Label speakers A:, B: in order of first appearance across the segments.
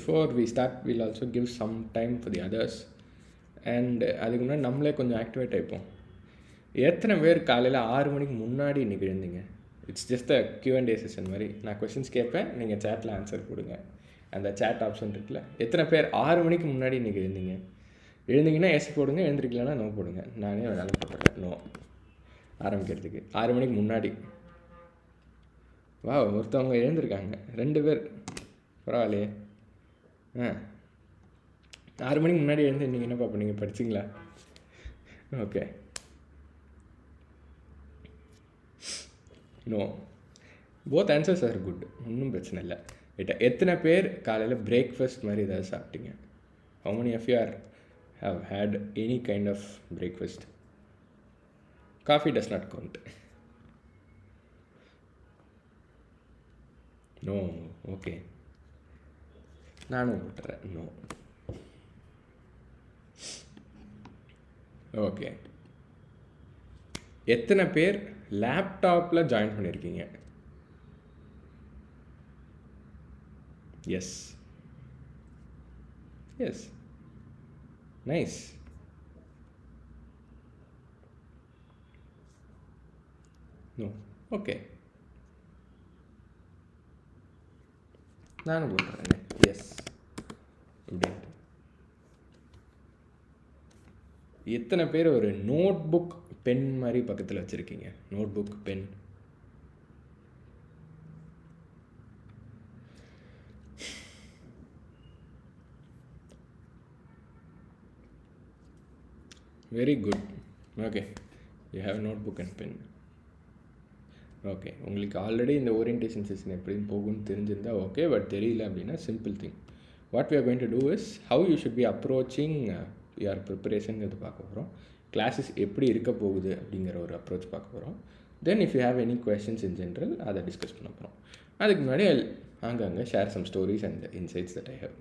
A: before we start, we'll also give some time for the others. And அதுக்கு முன்னாடி நம்மளே கொஞ்சம் ஆக்டிவேட் ஆகிப்போம். எத்தனை பேர் காலையில் 6 மணிக்கு முன்னாடி இன்றைக்கி எழுந்தீங்க? It's just a Q&A session மாதிரி. நான் கொஷின்ஸ் கேட்பேன், நீங்கள் சேட்டில் ஆன்சர் கொடுங்க. அந்த சேட் ஆப்ஷன் இருக்குல்ல, எத்தனை பேர் 6 மணிக்கு முன்னாடி இன்றைக்கி எழுந்தீங்கன்னா எஸ் போடுங்க, எழுந்திருக்கலன்னா நோ போடுங்க. நானே வேலை போட்டுறேன் நோ ஆரம்பிக்கிறதுக்கு 6 மணிக்கு முன்னாடி. வா, ஒருத்தவங்க எழுந்திருக்காங்க, 2 பேர், பரவாயில்லையே. 6 மணிக்கு முன்னாடி எழுந்து நீங்கள் என்னப்பா பண்ணீங்க, படிச்சிங்களா? Okay, no, both answers are good, ஒன்றும் பிரச்சனை இல்லை. எத்தனை பேர் காலையில் பிரேக்ஃபாஸ்ட் மாதிரி ஏதாவது சாப்பிட்டீங்க? how many of you have had any kind of breakfast? Coffee does not count. No, okay, நானும் விட்டுறேன் நோ. ஓகே, எத்தனை பேர் லேப்டாப்பில் ஜாயின் பண்ணியிருக்கீங்க? Yes, yes, nice. No, okay, நானும் போட்டுறேன் எஸ் அப்படின்ட்டு. எத்தனை பேர் ஒரு நோட் புக் பென் மாதிரி பக்கத்தில் வச்சுருக்கீங்க? Notebook pen. Very good. Okay, you have notebook and pen. Okay, உங்களுக்கு ஆல்ரெடி இந்த ஓரியன்டேஷன் செஷன் எப்படின்னு போகும்னு தெரிஞ்சிருந்தால் ஓகே, பட் தெரியல அப்படின்னா simple thing. What we are going to do is how you should be approaching your ப்ரிப்பரேஷன்ங்கிறது பார்க்க போகிறோம். கிளாஸஸ் எப்படி இருக்க போகுது அப்படிங்கிற ஒரு அப்ரோச் பார்க்க போகிறோம். Then if you have any questions in general அதை டிஸ்கஸ் பண்ண போகிறோம். அதுக்கு முன்னாடி அங்கங்கே share some stories and insights that I have.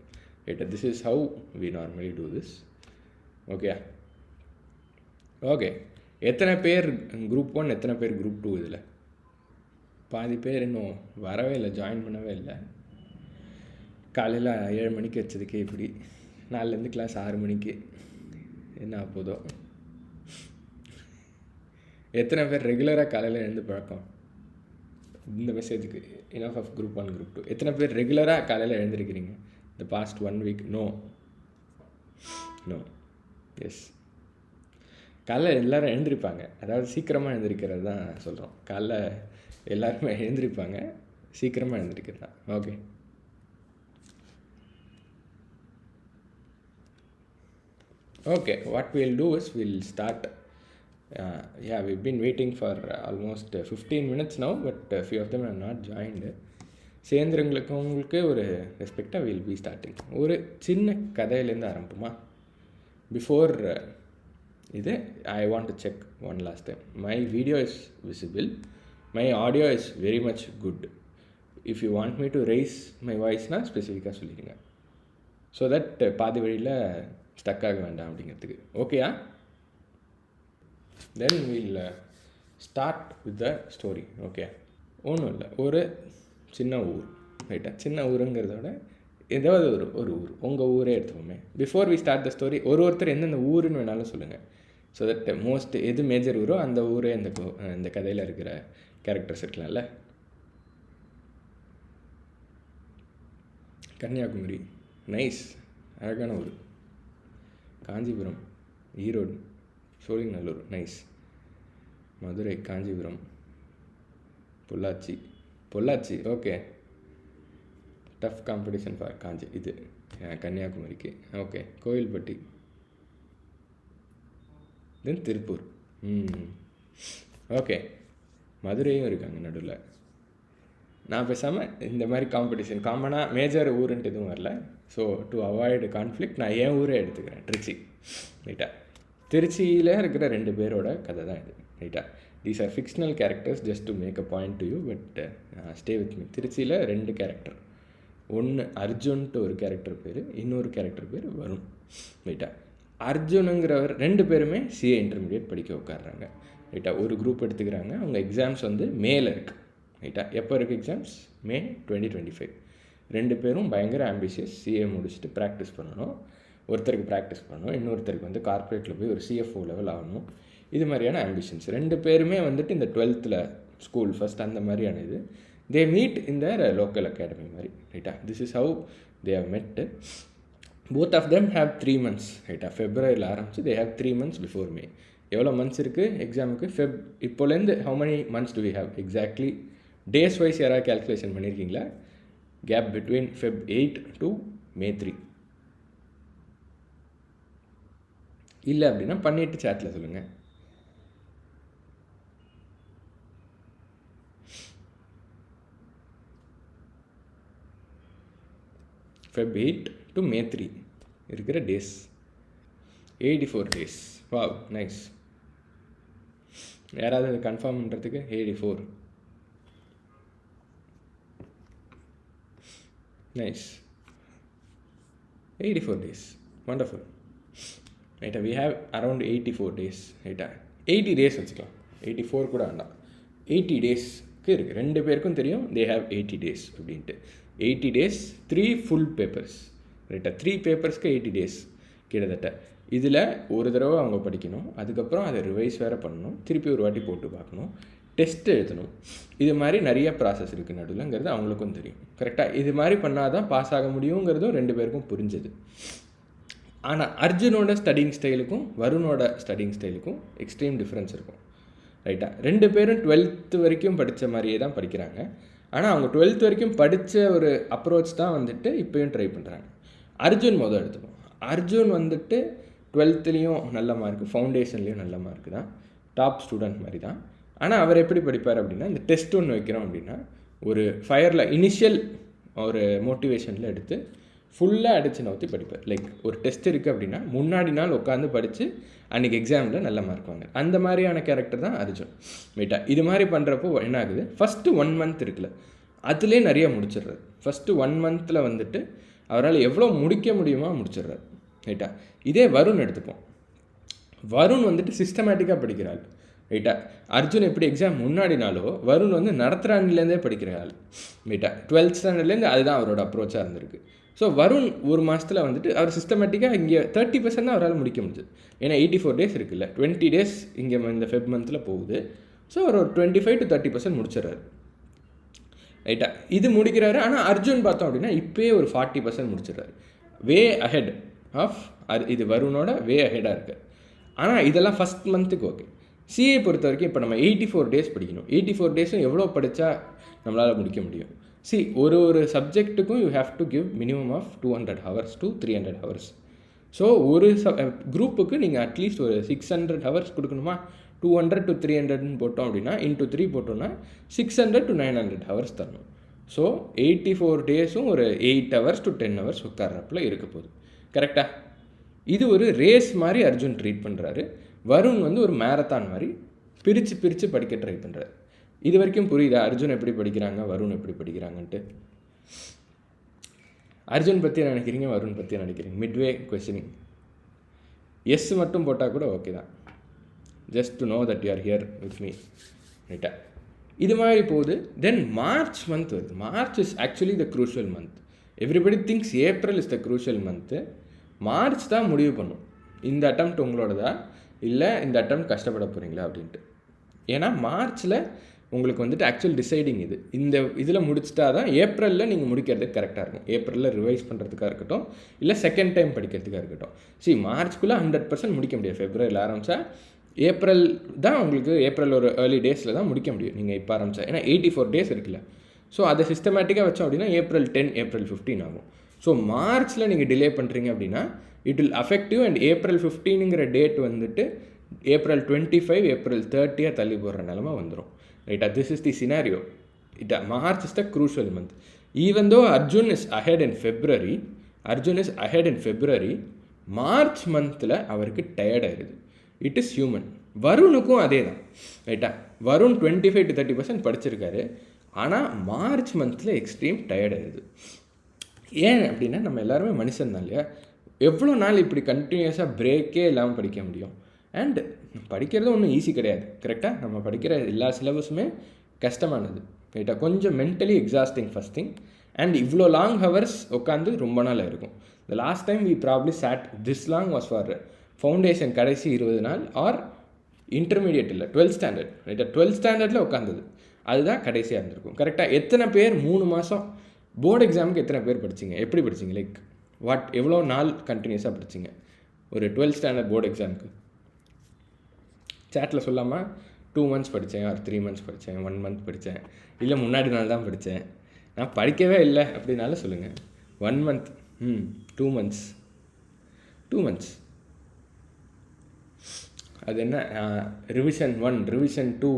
A: Right, this is how we normally do this. Okay, okay, எத்தனை பேர் குரூப் 1, எத்தனை பேர் குரூப் 2? இதில் பாதி பேர் இன்னும் வரவே இல்லை, ஜாயின் பண்ணவே இல்லை. காலையில் 7 மணிக்கு வச்சதுக்கே இப்படி, நாலுலேருந்து கிளாஸ் 6 மணிக்கு என்ன போதோ. எத்தனை பேர் ரெகுலராக காலையில் எழுந்து பழக்கம்? இந்த மெசேஜுக்கு இனஃப் ஆஃப் குரூப் 1, குரூப் 2. எத்தனை பேர் ரெகுலராக காலையில் எழுந்திருக்கிறீங்க இந்த past 1 week? No, no, yes. காலைல எல்லோரும் எழுந்திருப்பாங்க, அதாவது சீக்கிரமாக எழுந்திருக்கிறது தான் சொல்கிறோம். காலைல எல்லாருமே எழுந்திருப்பாங்க, சீக்கிரமாக எழுந்திருக்கிறது தான். Okay, okay, what we'll do is we'll start. Yeah, we've been waiting for almost 15 minutes now, but a few of them have not joined. சேர்ந்துருங்களுக்கு உங்களுக்கு ஒரு ரெஸ்பெக்டாக வில் பி ஸ்டார்டிங். ஒரு சின்ன கதையிலேருந்து ஆரம்பிப்போமா? பிஃபோர் இது I want to check one last time. My video is visible, my audio is very much good. If you want me to raise my வாய்ஸ்னால் ஸ்பெசிஃபிக்காக சொல்லிடுங்க, ஸோ தட் பாதி வழியில் ஸ்டக் ஆக வேண்டாம் அப்படிங்கிறதுக்கு. ஓகேயா? Then will start with the story. Okay, ஒன்றும் இல்லை, ஒரு சின்ன ஊர். ரைட்டா? சின்ன ஊருங்கிறதோட ஏதாவது ஒரு ஊர், உங்கள் ஊரே எடுத்துக்கோமே. Before we start the story ஒருத்தர் எந்தெந்த ஊருன்னு வேணாலும் சொல்லுங்கள், ஸோ தட் மோஸ்ட் எது மேஜர் ஊரோ அந்த ஊரே இந்த கதையில் இருக்கிற கேரக்டர்ஸ் இருக்கலாம்ல. கன்னியாகுமரி, நைஸ், அழகான ஊர். Kanchipuram, Erode, Sholinganallur, nice. Madurai, Kanchipuram, Pollachi, okay. Tough competition for Kanchi, இது கன்னியாகுமரிக்கு. Okay, Kovilpatti, then Tiruppur. Okay, மதுரையும் இருக்காங்க நடுவில். நான் பேசாமல் இந்த மாதிரி காமனாக மேஜர் ஊருன்ட்டு எதுவும் வரல. ஸோ டு அவாய்டு கான்ஃப்ளிக்ட் நான் என் ஊரே எடுத்துக்கிறேன், திருச்சி. ரைட்டா? திருச்சியில் இருக்கிற 2 பேரோட கதை தான் இது. ரைட்டா? These are fictional characters, just to make a point to you, but stay with me. திருச்சியில் 2 கேரக்டர், ஒன்று அர்ஜுன்ட்டு ஒரு கேரக்டர் பேர், இன்னொரு கேரக்டர் பேர் வருண். ரைட்டா? அர்ஜுனுங்கிறவர் 2 பேருமே சிஏ இன்டர்மீடியட் படிக்க உட்காடுறாங்க. ரைட்டா? ஒரு குரூப் எடுத்துக்கிறாங்க. அவங்க எக்ஸாம்ஸ் வந்து மேல இருக்குது. ரைட்டா? எப்போ இருக்குது எக்ஸாம்ஸ்? மே 2025. 2 பேரும் பயங்கர ஆம்பிஷியஸ். சிஏ முடிச்சுட்டு ப்ராக்டிஸ் பண்ணணும். ஒருத்தருக்கு ப்ராக்டிஸ் பண்ணணும், இன்னொருத்தருக்கு வந்து கார்ப்பரேட்டில் போய் ஒரு சிஎஃப்ஓ லெவல் ஆகணும். இது மாதிரியான ஆம்பிஷன்ஸ். 2 பேருமே வந்துட்டு இந்த 12th ஸ்கூல் ஃபஸ்ட் அந்த மாதிரியான இது. They meet in their local academy மாதிரி, ரைட்டா. This is how they have met. Both of them have 3 months, ரைட்டா. ஃபெப்ரவரியில் ஆரம்பிச்சு they have 3 months before May. எவ்வளோ மந்த்ஸ் இருக்குது எக்ஸாமுக்கு? இப்போலேருந்து how many months do we have exactly? Days wise யாராவது கேல்குலேஷன் பண்ணியிருக்கீங்களா? Gap between Feb 8 to May 3 இல்லை அப்படின்னா பண்ணிவிட்டு சேட்டில் சொல்லுங்கள். Feb 8 to May 3 இருக்கிற டேஸ் 84 days. Wow, nice. யாராவது அது கன்ஃபார்ம் பண்ணுறதுக்கு? 84 நைஸ். 84 days, wonderful. ரைட்டா, we have around 84 days, ரைட்டா. 80 days வச்சுக்கலாம், 84 கூட வேண்டாம். 80 daysக்கு இருக்குது. 2 பேருக்கும் தெரியும் they have 80 days அப்படின்ட்டு. 80 days 3 full papers, ரைட்டா. 3 பேப்பர்ஸ்க்கு 80 days கிட்டத்தட்ட. இதில் ஒரு தடவை அவங்க படிக்கணும், அதுக்கப்புறம் அதை ரிவைஸ் வேறு பண்ணணும், திருப்பி ஒரு வாட்டி போட்டு பார்க்கணும், டெஸ்ட் எழுதணும். இது மாதிரி நிறைய ப்ராசஸ் இருக்குது நடுவில்ங்கிறது அவங்களுக்கும் தெரியும், கரெக்டாக. இது மாதிரி பண்ணால் தான் பாஸ் ஆக முடியுங்கிறதும் 2 பேருக்கும் புரிஞ்சது. ஆனால் அர்ஜுனோட ஸ்டடிங் ஸ்டைலுக்கும் வருணோட ஸ்டடிங் ஸ்டைலுக்கும் எக்ஸ்ட்ரீம் டிஃப்ரென்ஸ் இருக்கும், ரைட்டா. 2 பேரும் 12th வரைக்கும் படித்த மாதிரியே தான் படிக்கிறாங்க. ஆனால் அவங்க 12th வரைக்கும் படித்த ஒரு அப்ரோச் தான் வந்துட்டு இப்போயும் ட்ரை பண்ணுறாங்க. அர்ஜுன் மொதல் எடுத்துப்போம். அர்ஜுன் வந்துட்டு 12th நல்ல மார்க்கு, ஃபவுண்டேஷன்லேயும் நல்ல மார்க்கு தான், டாப் ஸ்டூடெண்ட் மாதிரி தான். ஆனால் அவர் எப்படி படிப்பார் அப்படின்னா, இந்த டெஸ்ட் ஒன்று வைக்கிறோம் அப்படின்னா ஒரு ஃபயரில் இனிஷியல் ஒரு மோட்டிவேஷனில் எடுத்து ஃபுல்லாக அடித்து நோற்றி படிப்பார். லைக் ஒரு டெஸ்ட் இருக்குது அப்படின்னா முன்னாடி நாள் உட்காந்து படித்து அன்றைக்கி எக்ஸாமில் நல்ல மார்க் வாங்க. அந்த மாதிரியான கேரக்டர் தான் அர்ஜுன், ரைட்டா. இது மாதிரி பண்ணுறப்போ என்ன ஆகுது, ஃபஸ்ட்டு 1 month இருக்குல்ல, அதுலேயே நிறையா முடிச்சிடுறாரு. ஃபஸ்ட்டு 1 monthல வந்துட்டு அவரால் எவ்வளோ முடிக்க முடியுமோ முடிச்சிடுறாரு, ரைட்டா. இதே வருண் எடுத்துப்போம். வருண் வந்துட்டு சிஸ்டமேட்டிக்காக படிக்கிறாள், ரைட்டா. அர்ஜுன் எப்படி எக்ஸாம் முன்னாடினாலோ வருண் வந்து நடத்துகிறான்லேருந்தே படிக்கிற ஆள், ரைட்டா. 12th standardலேருந்து அதுதான் அவரோட அப்ரோச்சாக இருந்திருக்கு. ஸோ வருண் ஒரு மாதத்தில் வந்துட்டு அவர் சிஸ்டமேட்டிக்காக இங்கே 30% தான் அவரால் முடிக்க முடிஞ்சது. ஏன்னா 84 days இருக்குல்ல, 20 days இங்கே இந்த Feb monthல போகுது. ஸோ அவர் ஒரு 25 to 30% முடிச்சிடறாரு, ரைட்டா. இது முடிக்கிறாரு. ஆனால் அர்ஜுன் பார்த்தோம் அப்படின்னா இப்போயே ஒரு 40% முடிச்சிடறாரு. வே அஹெட் ஆஃப் இது வருணோட வே அஹெடாக இருக்குது. ஆனால் இதெல்லாம் ஃபஸ்ட் மந்த்துக்கு ஓகே. சிஏ பொறுத்த வரைக்கும் இப்போ நம்ம 84 days படிக்கணும். 84 daysம் எவ்வளோ படித்தா நம்மளால் முடிக்க முடியும்? ஒரு சப்ஜெக்ட்டுக்கும் you have to give minimum of 200 hours to 300 hours. So ஒரு குரூப்புக்கு நீங்கள் அட்லீஸ்ட் ஒரு 600 hours கொடுக்கணுமா? 200 to 300ன்னு போட்டோம் அப்படின்னா இன்ட்டு 3 போட்டோம்னா 600 to 900 hours தரணும். ஸோ 84 daysம் ஒரு 8 hours to 10 hours உட்கார்றப்பில் இருக்க போகுது, கரெக்டாக. இது ஒரு ரேஸ் மாதிரி அர்ஜுன் ட்ரீட் பண்ணுறாரு. வருண் வந்து ஒரு மேரத்தான் மாதிரி பிரித்து படிக்க ட்ரை பண்ணுறாரு. இது வரைக்கும் புரியுதா அர்ஜுன் எப்படி படிக்கிறாங்க, வருண் எப்படி படிக்கிறாங்கன்ட்டு? அர்ஜுன் பற்றி நினைக்கிறீங்க, வருண் பற்றி நினைக்கிறீங்க? மிட்வே கொஸ்டினிங் எஸ் மட்டும் போட்டால் கூட ஓகே தான். Just to know that you are here with me, ரைட்டா. இது மாதிரி போகுது. தென் மார்ச் மந்த் வருது. March is actually the crucial month. Everybody things April is the crucial month. March தான் முடிவு பண்ணும் இந்த அட்டெம்ப்ட் உங்களோடதா இல்லை இந்த அட்டெம்ப்ட் கஷ்டப்பட போகிறீங்களா அப்படின்ட்டு. ஏன்னா மார்ச்சில் உங்களுக்கு வந்துட்டு ஆக்சுவல் டிசைடிங் இது. இந்த இதில் முடிச்சிட்டா தான் ஏப்ரலில் நீங்கள் முடிக்கிறதுக்கு கரெக்டாக இருக்கும். ஏப்ரலில் ரிவைஸ் பண்ணுறதுக்காக இருக்கட்டும், இல்லை செகண்ட் டைம் படிக்கிறதுக்காக இருக்கட்டும். மார்ச்க்குள்ளே 100% முடிக்க முடியாது. ஃபெப்ரவரியில் ஆரம்பித்தா ஏப்ரல் தான் உங்களுக்கு, ஏப்ரல் ஒரு ஏர்லி டேஸில் தான் முடிக்க முடியும் நீங்கள் இப்போ ஆரம்பித்தா. ஏன்னா 84 days இருக்குல்ல. ஸோ அதை சிஸ்டமேட்டிக்காக வச்சோம் அப்படின்னா ஏப்ரல் 10, ஏப்ரல் 15 ஆகும். ஸோ மார்ச்சில் நீங்கள் டிலே பண்ணுறீங்க அப்படின்னா it will affective. And April 15ங்கிற டேட் வந்துட்டு ஏப்ரல் 25, ஏப்ரல் 30 தள்ளி போடுற நிலமை வந்துடும், ரைட்டா. This is the scenario. March is the crucial month. Even though Arjun is ahead in February, March மந்தில் அவருக்கு டயர்ட் ஆயிடுது. It is human. வருணுக்கும் அதே தான், ரைட்டா. வருண் 25 to 30% படிச்சிருக்காரு. ஆனால் மார்ச் மந்தில் எக்ஸ்ட்ரீம் டயர்ட் ஆயிடுது. ஏன் அப்படின்னா நம்ம எல்லாருமே மனுஷன் தான் இல்லையா. எவ்வளோ நாள் இப்படி கண்டினியூஸாக பிரேக்கே இல்லாமல் படிக்க முடியும்? அண்ட் படிக்கிறது ஒன்றும் ஈஸி கிடையாது, கரெக்டாக. நம்ம படிக்கிற எல்லா சிலபஸுமே கஷ்டமானது, ரைட்டா. கொஞ்சம் mentally exhausting first thing. And இவ்வளோ லாங் ஹவர்ஸ் உட்காந்து ரொம்ப நாள் இருக்கும். The last time we probably sat this long was for foundation கடைசி 20 நாள் ஆர் இன்டர்மீடியட் இல்லை 12th ஸ்டாண்டர்ட் ரைட்டாக 12th ஸ்டாண்டர்டில் உட்காந்தது அதுதான் கடைசியாக இருந்திருக்கும். கரெக்டாக எத்தனை பேர் 3 மாதம் போர்டு எக்ஸாமுக்கு எத்தனை பேர் படிச்சிங்க, எப்படி படிச்சிங்க, லைக் எவ்வளோ நாள் கண்டினியூஸாக படிச்சிங்க ஒரு 12th ஸ்டாண்டர்ட் போர்டு எக்ஸாமுக்கு? சேட்டில் சொல்லாமல் 2 months படித்தேன் ஆர் 3 months படித்தேன் 1 month படித்தேன் இல்லை முன்னாடி நாள் தான் படித்தேன் நான் படிக்கவே இல்லை அப்படின்னாலும் சொல்லுங்கள். 1 month 2 months 2 months அது என்ன ரிவிஷன் 1 ரிவிஷன் 2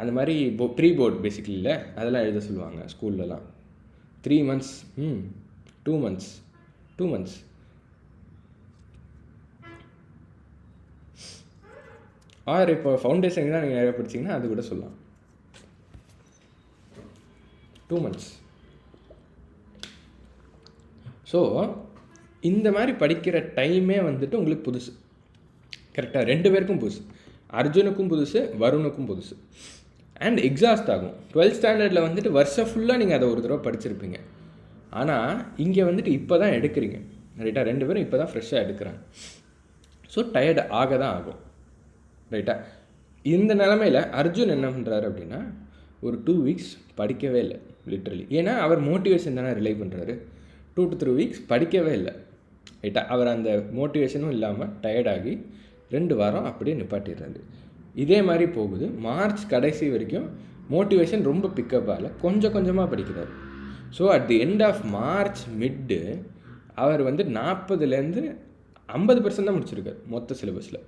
A: அந்த மாதிரி ப்ரீ போர்டு பேசிக்கலி இல்லை அதெல்லாம் எழுத சொல்லுவாங்க ஸ்கூல்லலாம். 3 months 2 months 2 months ஆர் இப்போ ஃபவுண்டேஷனுக்கு தான் நீங்கள் நிறைய படிச்சிங்கன்னா அது கூட சொல்லலாம் 2 months. ஸோ இந்த மாதிரி படிக்கிற டைமே வந்துட்டு உங்களுக்கு புதுசு. கரெக்டாக 2 பேருக்கும் புதுசு, அர்ஜுனுக்கும் புதுசு வருணுக்கும் புதுசு. அண்ட் எக்ஸாஸ்ட் ஆகும். 12th ஸ்டாண்டர்டில் வந்துட்டு வருஷம் ஃபுல்லாக நீங்கள் அதை ஒரு தடவை படிச்சிருப்பீங்க. ஆனால் இங்கே வந்துட்டு இப்போ தான் எடுக்கிறீங்க ரைட்டாக, 2 பேரும் இப்போ தான் ஃப்ரெஷ்ஷாக எடுக்கிறாங்க. ஸோ டயர்டு ஆக தான் ஆகும் ரைட்டா. இந்த நிலமையில் அர்ஜுன் என்ன பண்ணுறாரு அப்படின்னா ஒரு 2 weeks படிக்கவே இல்லை லிட்ரலி. ஏன்னா அவர் மோட்டிவேஷன் தானே ரிலை பண்ணுறாரு. 2 to 3 weeks படிக்கவே இல்லை ரைட்டா. அவர் அந்த மோட்டிவேஷனும் இல்லாமல் டயர்டாகி 2 வாரம் அப்படியே நிப்பாட்டிடுறாரு. இதே மாதிரி போகுது. மார்ச் கடைசி வரைக்கும் மோட்டிவேஷன் ரொம்ப பிக்கப் ஆகலை, கொஞ்சம் கொஞ்சமாக படிக்கிறார். So at the end of March mid அவர் வந்து 40% 50% தான் முடிச்சிருக்கார் மொத்த சிலபஸில்.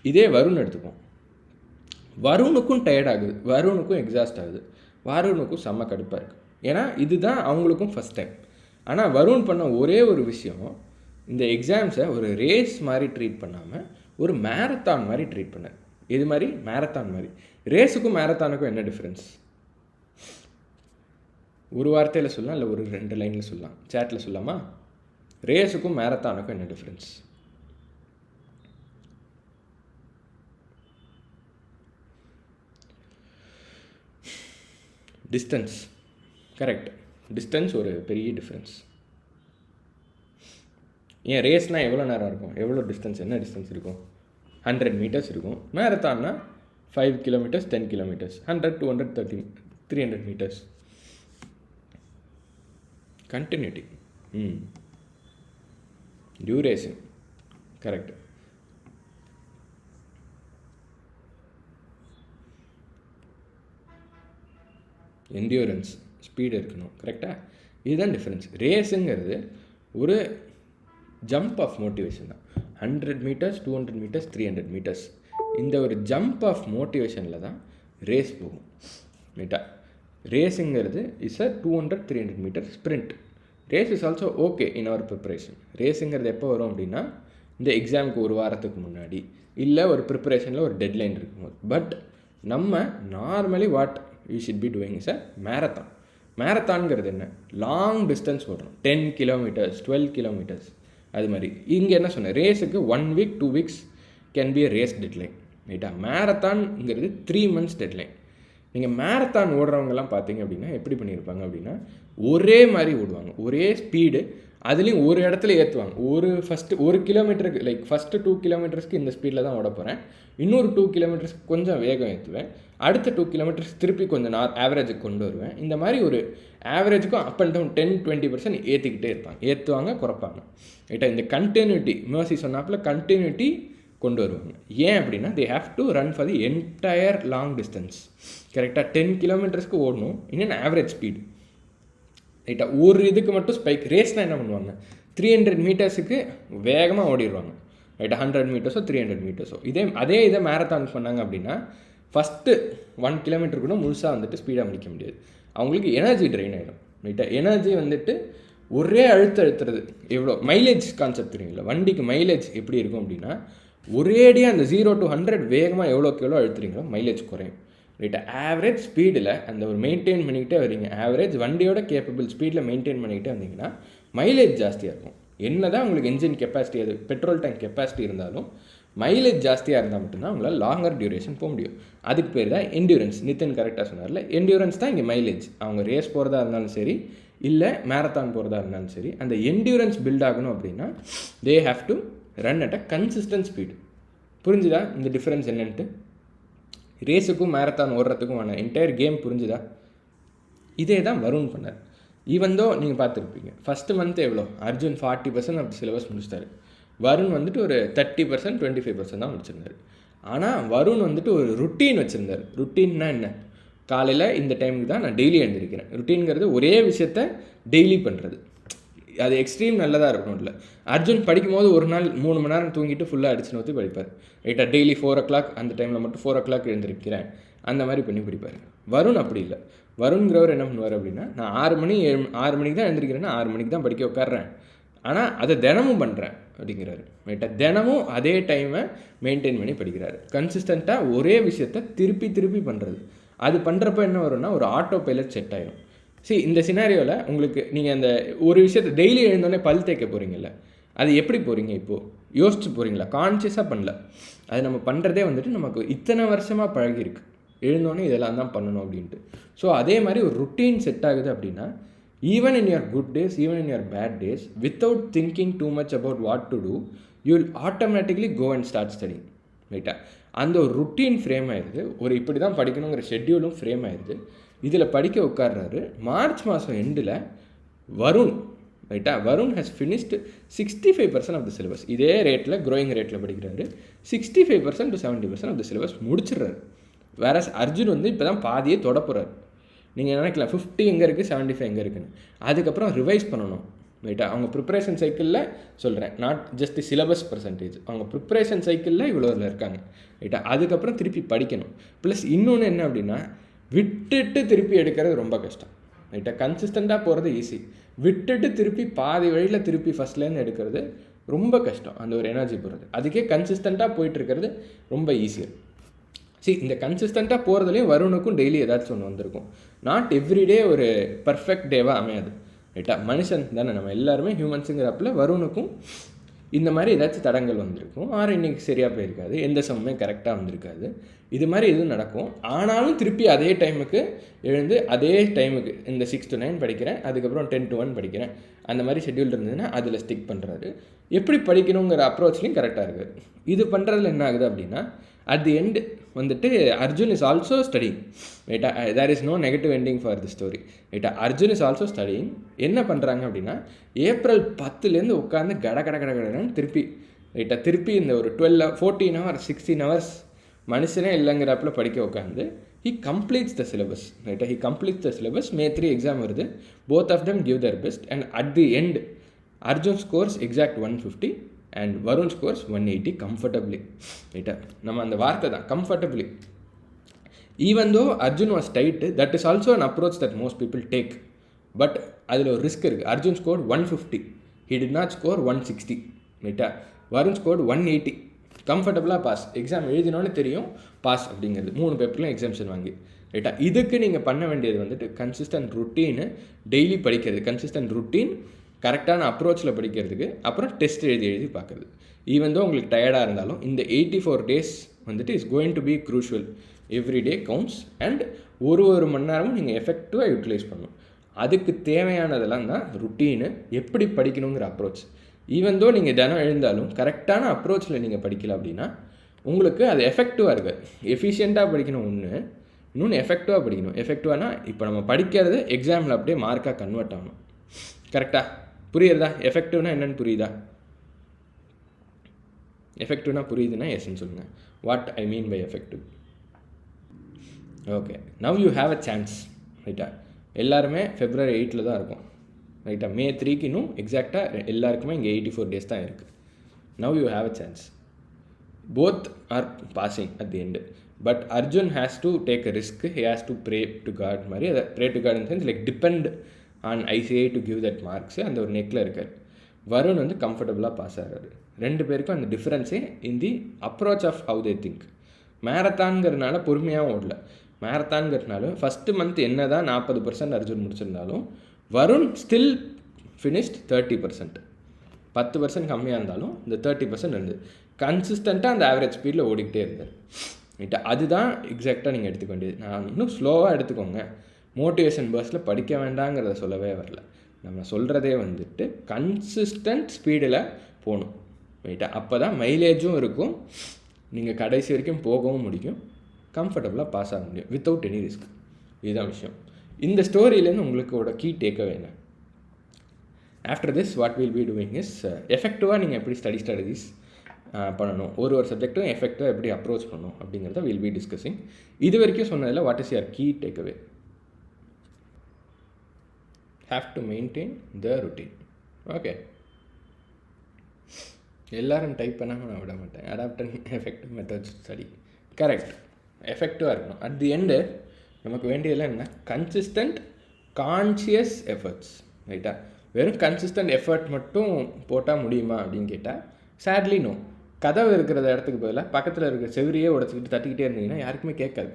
A: இதே வருண் எடுத்துப்போம். வருணுக்கும் டயர்ட் ஆகுது, வருணுக்கும் எக்ஸாஸ்ட் ஆகுது, வருணுக்கும் செம்ம கடுப்பாக இருக்குது. ஏன்னா இதுதான் அவங்களுக்கும் ஃபஸ்ட் டைம். ஆனால் வருண் பண்ண ஒரே ஒரு விஷயம், இந்த எக்ஸாம்ஸை ஒரு ரேஸ் மாதிரி ட்ரீட் பண்ணாமல் ஒரு மேரத்தான் மாதிரி ட்ரீட் பண்ணார். இது மாதிரி மேரத்தான் மாதிரி. ரேஸுக்கும் மேரத்தானுக்கும் என்ன டிஃப்ரென்ஸ்? ஒரு வார்த்தையில் சொல்லலாம் இல்லை ஒரு 2 லைனில் சொல்லலாம், சேட்டில் சொல்லாமா? ரேஸுக்கும் மேரத்தானுக்கும் என்ன டிஃப்ரென்ஸ்? டிஸ்டன்ஸ். கரெக்ட், டிஸ்டன்ஸ் ஒரு பெரிய டிஃப்ரென்ஸ். ஏன் ரேஸ்னால் எவ்வளோ நேரம் இருக்கும், எவ்வளோ டிஸ்டன்ஸ், என்ன டிஸ்டன்ஸ் இருக்கும்? 100 meters இருக்கும். மேரத்தான்னா 5 kilometers 10 kilometers 100 230 300 meters. Continuity, duration. Correct. Endurance, speed இருக்கணும். கரெக்டாக, இதுதான் டிஃப்ரென்ஸ். ரேஸுங்கிறது ஒரு ஜம்ப் ஆஃப் மோட்டிவேஷன் தான். 100 meters 200 meters 300 meters இந்த ஒரு ஜம்ப் ஆஃப் மோட்டிவேஷனில் தான் ரேஸ் போகும் ரைட்டா. ரேஸுங்கிறது is a 200 300 meter sprint. Race is also okay in our preparation. ரேஸுங்கிறது எப்போ வரும் அப்படின்னா இந்த எக்ஸாமுக்கு ஒரு வாரத்துக்கு முன்னாடி, இல்லை ஒரு ப்ரிப்பரேஷனில் ஒரு டெட்லைன் இருக்கும்போது. பட் நம்ம normally what you should be doing is a marathon. மேரத்தான்ங்கிறது என்ன? லாங் டிஸ்டன்ஸ் ஓடுறோம், 10 kilometers 12 kilometers. அது மாதிரி இங்கே என்ன சொன்னேன், ரேஸுக்கு 1 week 2 weeks can be a race deadline ரைட்டா. மேரத்தான்ங்கிறது 3 months டெட்லைன். நீங்கள் மேரத்தான் ஓடுறவங்கலாம் பார்த்தீங்க அப்படின்னா எப்படி பண்ணியிருப்பாங்க அப்படின்னா ஒரே மாதிரி ஓடுவாங்க, ஒரே ஸ்பீடு. அதுலேயும் ஒரு இடத்துல ஏற்றுவாங்க. ஃபஸ்ட்டு 1 kilometerக்கு லைக் ஃபஸ்ட்டு 2 kilometers இந்த ஸ்பீடில் தான் ஓட போகிறேன், இன்னொரு 2 kilometers கொஞ்சம் வேகம் ஏற்றுவேன், அடுத்த 2 kilometers திருப்பி கொஞ்சம் ஆவரேஜுக்கு கொண்டு வருவேன். இந்த மாதிரி ஒரு ஆவரேஜுக்கும் அப் அண்ட் டவுன் 10-20% ஏற்றிக்கிட்டே இருப்பாங்க, ஏற்றுவாங்க குறைப்பாங்க ரைட்டா. இந்த கண்டினியூட்டி, மேர்சி சொன்னாப்பில் கண்டினியூட்டி கொண்டு வருவாங்க. ஏன் அப்படின்னா they have to run for the entire long distance. கரெக்டாக 10 kilometersக்கு ஓடணும் இன்னும் ஆவரேஜ் ஸ்பீடு ரைட்டா. ஒரு இதுக்கு மட்டும் ஸ்பைக். ரேஸ்னால் என்ன பண்ணுவாங்க, 300 metersக்கு வேகமாக ஓடிடுவாங்க ரைட்டா. 100 metersோ 300 metersோ. அதே இதை மேரத்தான் பண்ணாங்க அப்படின்னா ஃபஸ்ட்டு 1 kilometer கூட முழுசாக வந்துட்டு ஸ்பீடாக முடிக்க முடியாது. அவங்களுக்கு எனர்ஜி ட்ரெயின் ஆகிடும் ரைட்டா. எனர்ஜி வந்துட்டு ஒரே அழுத்துறது. எவ்வளோ மைலேஜ் கான்செப்ட் தெரியுங்களா, வண்டிக்கு மைலேஜ் எப்படி இருக்கும் அப்படின்னா ஒரேடியாக அந்த 0 to 100 வேகமாக எவ்வளோக்கு எவ்வளோ அழுத்துறீங்களோ மைலேஜ் குறையும் ரைட்டா. ஆவரேஜ் ஸ்பீடில் அந்த ஒரு மெயின்டைன் பண்ணிக்கிட்டே வரீங்க, ஆவரேஜ் வண்டியோட கேப்பபிள் ஸ்பீடில் மெயின்டைன் பண்ணிக்கிட்டே வந்தீங்கன்னா மைலேஜ் ஜாஸ்தியாக இருக்கும். என்ன தான் உங்களுக்கு என்ஜின் கெப்பாசிட்டி, அது பெட்ரோல் டேங்க் கெப்பாசிட்டி இருந்தாலும் மைலேஜ் ஜாஸ்தியாக இருந்தால் மட்டும்தான் உங்களால் லாங்கர் டியூரேஷன் போக முடியும். அதுக்கு பேர் தான் என்டியூரன்ஸ். நிதின் கரெக்டாக சொன்னார்ல, என்டியூரன்ஸ் தான் இங்கே மைலேஜ். அவங்க ரேஸ் போகிறதா இருந்தாலும் சரி, இல்லை மேரத்தான் போகிறதா இருந்தாலும் சரி, அந்த என்டியூரன்ஸ் பில்ட் ஆகணும் அப்படின்னா they have to run at a consistent speed. புரிஞ்சுதா இந்த டிஃப்ரென்ஸ் என்னன்ட்டு? ரேஸுக்கும் மேரத்தான் ஓடுறதுக்கும் ஆன என்டையர் கேம் புரிஞ்சுதா? இதே தான் வருண் பண்ணார். ஈவந்தோ நீங்கள் பார்த்துருப்பீங்க ஃபஸ்ட்டு மந்த் எவ்வளோ அர்ஜுன் 40% ஆஃப் சிலபஸ் முடிச்சிட்டாரு. வருண் வந்துட்டு ஒரு 30% 25% தான் முடிச்சிருந்தார். ஆனால் வருண் வந்துட்டு ஒரு ருட்டீன் வச்சுருந்தார். ருட்டீன்னா என்ன? காலையில் இந்த டைமுக்கு தான் நான் டெய்லி எழுந்திருக்கிறேன். ருட்டீன்கிறது ஒரே விஷயத்த டெய்லி பண்ணுறது. அது எக்ஸ்ட்ரீம் நல்லதாக இருக்கணும். இல்லை, அர்ஜுன் படிக்கும்போது ஒரு நாள் 3 மணி நேரம் தூங்கிட்டு ஃபுல்லாக அடிச்சு நோற்றி படிப்பார். ரைட்டாக டெய்லி 4 o'clock அந்த டைமில் மட்டும் 4 o'clock எழுந்திருக்கிறேன் அந்த மாதிரி பண்ணி படிப்பார். வருண் அப்படி இல்லை. வருண்கிறவர் என்ன பண்ணுவார் அப்படின்னா, நான் 6 மணிக்கு தான் எழுந்திருக்கிறேன்னா 6 மணிக்கு தான் படிக்க உட்காடுறேன், ஆனால் அதை தினமும் பண்ணுறேன் அப்படிங்கிறாரு. ரைட்டாக தினமும் அதே டைமை மெயின்டைன் பண்ணி படிக்கிறாரு. கன்சிஸ்டண்ட்டாக ஒரே விஷயத்தை திருப்பி திருப்பி பண்ணுறது. அது பண்ணுறப்ப என்ன வரும்னா ஒரு ஆட்டோ பைலட் செட் ஆகிடும். இந்த சினாரியோவில் உங்களுக்கு நீங்கள் அந்த ஒரு விஷயத்தை டெய்லி எழுந்தோடனே பல் தேய்க்க போகிறீங்கல்ல, அது எப்படி போகிறீங்க இப்போது யோசிச்சு போகிறீங்களா? கான்ஷியஸாக பண்ணல. அது நம்ம பண்ணுறதே வந்துட்டு நமக்கு இத்தனை வருஷமாக பழகிருக்கு, எழுந்தோடனே இதெல்லாம் தான் பண்ணணும் அப்படின்ட்டு. ஸோ அதே மாதிரி ஒரு ருட்டீன் செட் ஆகுது அப்படின்னா even in your good days, even in your bad days, without thinking too much about what to do, you will automatically go and start studying. ரைட்டா? அந்த ஒரு ருட்டீன் ஃப்ரேம் ஆயிடுது. ஒரு இப்படி தான் படிக்கணுங்கிற ஷெட்யூலும் ஃப்ரேம் ஆயிடுது. இதில் படிக்க உட்கார்றாரு. மார்ச் மாதம் எண்டில் வருண், ரைட்டா, Varun has finished 65% of the syllabus. இதே ரேட்டில் க்ரோயிங் ரேட்டில் படிக்கிறாரு. 65% to 70% ஆஃப் த சிலபஸ் முடிச்சிடுறாரு. வேற அர்ஜுன் வந்து இப்போ தான் பாதியே தொட போகிறார். நீங்கள் நினைக்கலாம் 50 எங்கே இருக்குது 75 எங்கே இருக்குன்னு. அதுக்கப்புறம் ரிவைஸ் பண்ணணும். ரைட்டா? அவங்க ப்ரிப்பரேஷன் சைக்கிளில் சொல்கிறேன், நாட் ஜஸ்ட் சிலபஸ் பர்சன்டேஜ், அவங்க ப்ரிப்பரேஷன் சைக்கிளில் இவ்வளோவில் இருக்காங்க. ரைட்டா? அதுக்கப்புறம் திருப்பி படிக்கணும். ப்ளஸ் இன்னொன்று என்ன அப்படின்னா, விட்டுட்டு திருப்பி எடுக்கிறது ரொம்ப கஷ்டம். ரைட்டா? கன்சிஸ்டண்ட்டாக போகிறது ஈஸி, விட்டுட்டு திருப்பி பாதி வழியில் திருப்பி ஃபஸ்ட்லேருந்து எடுக்கிறது ரொம்ப கஷ்டம். அந்த ஒரு எனர்ஜி போகிறது. அதுக்கே கன்சிஸ்டண்ட்டாக போயிட்டுருக்கிறது ரொம்ப ஈஸியர். இந்த கன்சிஸ்டண்ட்டாக போகிறதுலையும் வருணுக்கும் டெய்லி ஏதாச்சும் ஒன்று வந்திருக்கும். நாட் எவ்ரிடே ஒரு பர்ஃபெக்ட் டேவாக அமையாது. ரைட்டா? மனுஷன் தானே, நம்ம எல்லாருமே ஹியூமன்ஸுங்கிறப்பில் வருணுக்கும் இந்த மாதிரி ஏதாச்சும் தடங்கள் வந்திருக்கும். இன்றைக்கி சரியாக போயிருக்காது, எந்த சமயமே கரெக்டாக வந்திருக்காது, இது மாதிரி எதுவும் நடக்கும். ஆனாலும் திருப்பி அதே டைமுக்கு எழுந்து அதே டைமுக்கு இந்த 6 to 9 படிக்கிறேன், அதுக்கப்புறம் 10 to 1 படிக்கிறேன், அந்த மாதிரி ஷெட்யூல் இருந்ததுன்னா அதில் ஸ்டிக் பண்ணுறாரு. எப்படி படிக்கணுங்கிற அப்ரோச்லையும் கரெக்டாக இருக்குது. இது பண்ணுறதுல என்ன ஆகுது அப்படின்னா, அட் தி எண்ட் வந்துட்டு அர்ஜுன் இஸ் ஆல்சோ ஸ்டடிங். ரைட்டா? There is no negative ending for the story. ரைட்டா? Arjun is also studying. என்ன பண்ணுறாங்க அப்படின்னா, ஏப்ரல் 10லேருந்து உட்காந்து கடன்னு திருப்பி, ரைட்டா, திருப்பி இந்த ஒரு 14 hours 16 hours மனுஷனே இல்லைங்கிறப்பல படிக்க உட்காந்து he completes the syllabus. ரைட்டா? he completes the syllabus. May 3 exam வருது. both of them give their best and at the end Arjun scores exact 150 and Varun scores 180 comfortably. ரைட்டா? நம்ம அந்த வார்த்தை தான் comfortably. Even though Arjun was tight, that is also an approach that most people take. But அதில் ஒரு risk இருக்குது. Arjun scored 150, he did not score 160. ரைட்டா? Varun scored 180. கம்ஃபர்டபுளாக பாஸ். எக்ஸாம் எழுதினோன்னு தெரியும் பாஸ் அப்படிங்கிறது. 3 பேப்பர்லையும் எக்ஸாம்ஷன் வாங்கி. ரைட்டா? இதுக்கு நீங்கள் பண்ண வேண்டியது வந்துட்டு கன்சிஸ்டன்ட் ருட்டீனு, டெய்லி படிக்கிறது, கன்சிஸ்டன்ட் ருட்டீன், கரெக்டான அப்ரோச்சில் படிக்கிறதுக்கு, அப்புறம் டெஸ்ட் எழுதி பார்க்குறது. ஈவன் தோ உங்களுக்கு டயர்டாக இருந்தாலும் இந்த 84 days வந்துட்டு is going to be crucial. Every day counts and ஒரு மணி நேரமும் நீங்கள் எஃபெக்டிவாக யூட்டிலைஸ் பண்ணணும். அதுக்கு தேவையானதெல்லாம் தான் ருட்டீனு, எப்படி படிக்கணுங்கிற அப்ரோச். ஈவன் தோ நீங்கள் தினம் எழுந்தாலும் கரெக்டான அப்ரோச்சில் நீங்கள் படிக்கல அப்படின்னா உங்களுக்கு அது எஃபெக்டிவாக இருக்குது. எஃபிஷியண்ட்டாக படிக்கணும் ஒன்று, இன்னொன்று எஃபெக்டிவாக படிக்கணும். எஃபெக்டிவானா இப்போ நம்ம படிக்கிறது எக்ஸாமில் அப்படியே மார்க்காக கன்வெர்ட் ஆகணும். கரெக்டாக புரியுறதா? எஃபெக்டிவ்னா என்னென்னு புரியுதா? எஃபெக்டிவ்னா புரியுதுன்னா எஸ்ன்னு சொல்லுங்கள். What I mean by effective? Okay, now you have a chance. ரைட்டா? எல்லாருமே February 8 தான் இருக்கும். ரைட்டா? May 3 இன்னும் எக்ஸாக்டாக எல்லாருக்குமே இங்கே 84 days தான் இருக்குது. Now you have a chance. Both are passing at the end. But Arjun has to take a risk. He has to pray to God மாதிரி. அதை pray to God in sense like depend on ICI to give that marks. அந்த ஒரு நெக்கில் இருக்கார். வருண் வந்து கம்ஃபர்டபுளாக pass ஆகிறாரு. 2 பேருக்கும் அந்த டிஃப்ரென்ஸே in the approach of how they think. மேரத்தான்ங்கிறதுனால பொறுமையாகவும் ஓடல. மேரத்தான்ங்கிறதுனால ஃபஸ்ட்டு மந்த் என்ன தான் 40% அர்ஜுன் முடிச்சிருந்தாலும் வருண் ஸ்டில் ஃபினிஷ்ட் 30%. 10% கம்மியாக இருந்தாலும் இந்த 30% இருந்தது. கன்சிஸ்டண்ட்டாக அந்த ஆவரேஜ் ஸ்பீடில் ஓடிக்கிட்டே இருந்தார். ரைட்டா? அதுதான் எக்ஸாக்டாக நீங்கள் எடுத்துக்க வேண்டியது. நான் இன்னும் ஸ்லோவாக எடுத்துக்கோங்க, மோட்டிவேஷன் பர்ஸ்டில் படிக்க வேண்டாங்கிறத சொல்லவே வரல. நம்ம சொல்கிறதே வந்துட்டு கன்சிஸ்டன்ட் ஸ்பீடில் போகணும், ரைட்டா? அப்போ தான் மைலேஜும் இருக்கும், நீங்கள் கடைசி வரைக்கும் போகவும் முடியும், கம்ஃபர்டபுளாக பாஸ் ஆக முடியும் வித்தவுட் எனி ரிஸ்க். இதுதான் விஷயம். இந்த ஸ்டோரியிலேருந்து உங்களுக்கோட கீ டேக்அவே என்ன? After this what will be doing is எஃபெக்டிவாக நீங்கள் எப்படி ஸ்டடி ஸ்ட்ராட்டஜிஸ் பண்ணணும், ஒரு சப்ஜெக்ட்டும் எஃபெக்டிவாக எப்படி அப்ரோச் பண்ணணும் அப்படிங்கிறத வில் பி டிஸ்கஸிங். இது வரைக்கும் சொன்னதில் what is your key takeaway? have to maintain the routine. Okay, எல்லோரும் டைப் பண்ணாமல் நான் விட மாட்டேன். Adapt and effective methods study. Correct, எஃபெக்டிவாக இருக்கணும். அட் தி எண்டு நமக்கு வேண்டியதெல்லாம் என்ன? கன்சிஸ்டன்ட் கான்ஷியஸ் எஃபர்ட்ஸ், ரைட்டா? வெறும் கன்சிஸ்டன்ட் எஃபர்ட் மட்டும் போட்டால் முடியுமா அப்படின்னு கேட்டால் சேட்லி நோ. கதவு இருக்கிற இடத்துக்கு பதிலாக பக்கத்தில் இருக்கிற செவரியே உடச்சிக்கிட்டு தட்டிக்கிட்டே இருந்தீங்கன்னா யாருக்குமே கேட்காது.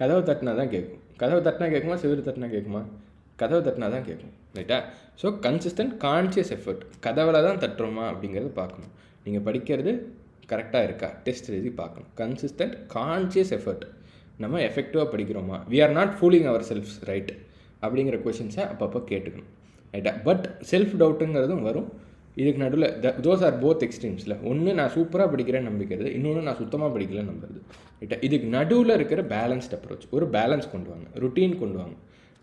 A: கதவை தட்டினா தான் கேட்கும். கதவை தட்டினா கேட்குமா, செவரு தட்டினா கேட்குமா? கதவை தட்டினா தான் கேட்கும், ரைட்டா? ஸோ கன்சிஸ்டன்ட் கான்ஷியஸ் எஃபர்ட், கதவில் தான் தட்டுறோமா அப்படிங்கிறது பார்க்கணும். நீங்கள் படிக்கிறது கரெக்டாக இருக்கா, டெஸ்ட் எழுதி பார்க்கணும். கன்சிஸ்டன்ட் கான்ஷியஸ் எஃபர்ட், நம்ம எஃபெக்டிவாக படிக்கிறோமா, we are not fooling ourselves, right? அப்படிங்கிற கொஷின்ஸை அப்பப்போ கேட்டுக்கணும், ரைட்டா? பட் செல்ஃப் டவுட்டுங்கிறதும் வரும். இதுக்கு நடுவில் தோஸ் ஆர் போத் எக்ஸ்ட்ரீம்ஸில். ஒன்று நான் சூப்பராக படிக்கிறேன்னு நம்பிக்கிறது, இன்னொன்று நான் சுத்தமாக படிக்கலன்னு நம்புறது, ரைட்டா? இதுக்கு நடுவில் இருக்கிற பேலன்ஸ்ட் அப்ரோச், ஒரு பேலன்ஸ் கொண்டு வாங்க, ருட்டீன் கொண்டு வாங்க,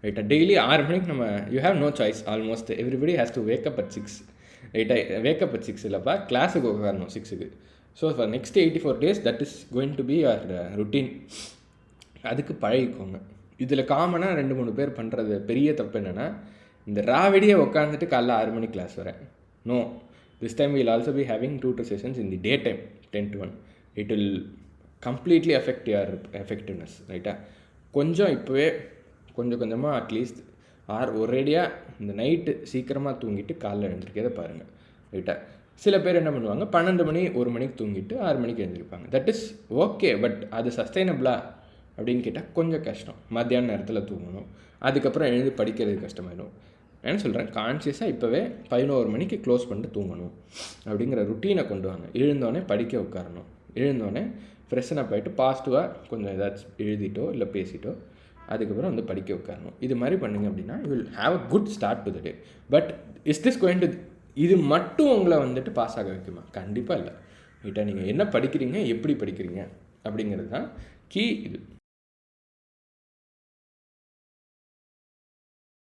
A: ரைட்டா? டெய்லி 6 மணிக்கு நம்ம, you have no choice, almost everybody has to wake up at 6, ரைட்டா? வேக்கப் அட் 6 இல்லைப்பா, கிளாஸுக்கு உட்காரணும் 6க்கு. So for next 84 days that is going to be your routine. அதுக்கு பழகிக்கோங்க. இதில் காமனாக 2-3 பேர் பண்ணுறது பெரிய தப்பு என்னென்னா, இந்த ராவடியை உட்காந்துட்டு காலைல 6 மணிக்கு கிளாஸ் வரேன். No, this time will also be having 2 sessions in the day time, 10 to 1. It will completely affect your effectiveness, ரைட்டா? கொஞ்சம் இப்போவே கொஞ்சமாக அட்லீஸ்ட் ஒரேடியாக இந்த நைட்டு சீக்கிரமாக தூங்கிட்டு காலைல எழுந்திருக்கிறத பாருங்கள், ரைட்டா? சில பேர் என்ன பண்ணுவாங்க, 12 மணி 1 மணிக்கு தூங்கிட்டு 6 மணிக்கு எழுந்திருப்பாங்க. தட் இஸ் ஓகே, பட் அது சஸ்டைனபிளா அப்படின்னு கேட்டால் கொஞ்சம் கஷ்டம். மத்தியான நேரத்தில் தூங்கணும், அதுக்கப்புறம் எழுந்து படிக்கிறது கஷ்டமாயிடும். என்ன சொல்கிறேன், கான்ஷியஸாக இப்போவே 11 மணிக்கு க்ளோஸ் பண்ணிட்டு தூங்கணும் அப்படிங்கிற ருட்டீனை கொண்டு வாங்க. எழுந்தோடனே படிக்க உட்காரணும், எழுந்தோடனே ஃப்ரெஷ்ஷனாக போயிட்டு பாசிட்டிவாக கொஞ்சம் ஏதாச்சும் எழுதிட்டோ இல்லை பேசிட்டோ அதுக்கப்புறம் வந்து படிக்க உட்காரணும். இது மாதிரி பண்ணிங்க அப்படின்னா you will have a good start to the day. But is this going to, இது மட்டும் உங்களை வந்துட்டு பாஸ் ஆக வைக்குமா? கண்டிப்பாக இல்லை, ரைட்டா? நீங்கள் என்ன படிக்கிறீங்க, எப்படி படிக்கிறீங்க அப்படிங்கிறது தான் கீ. இது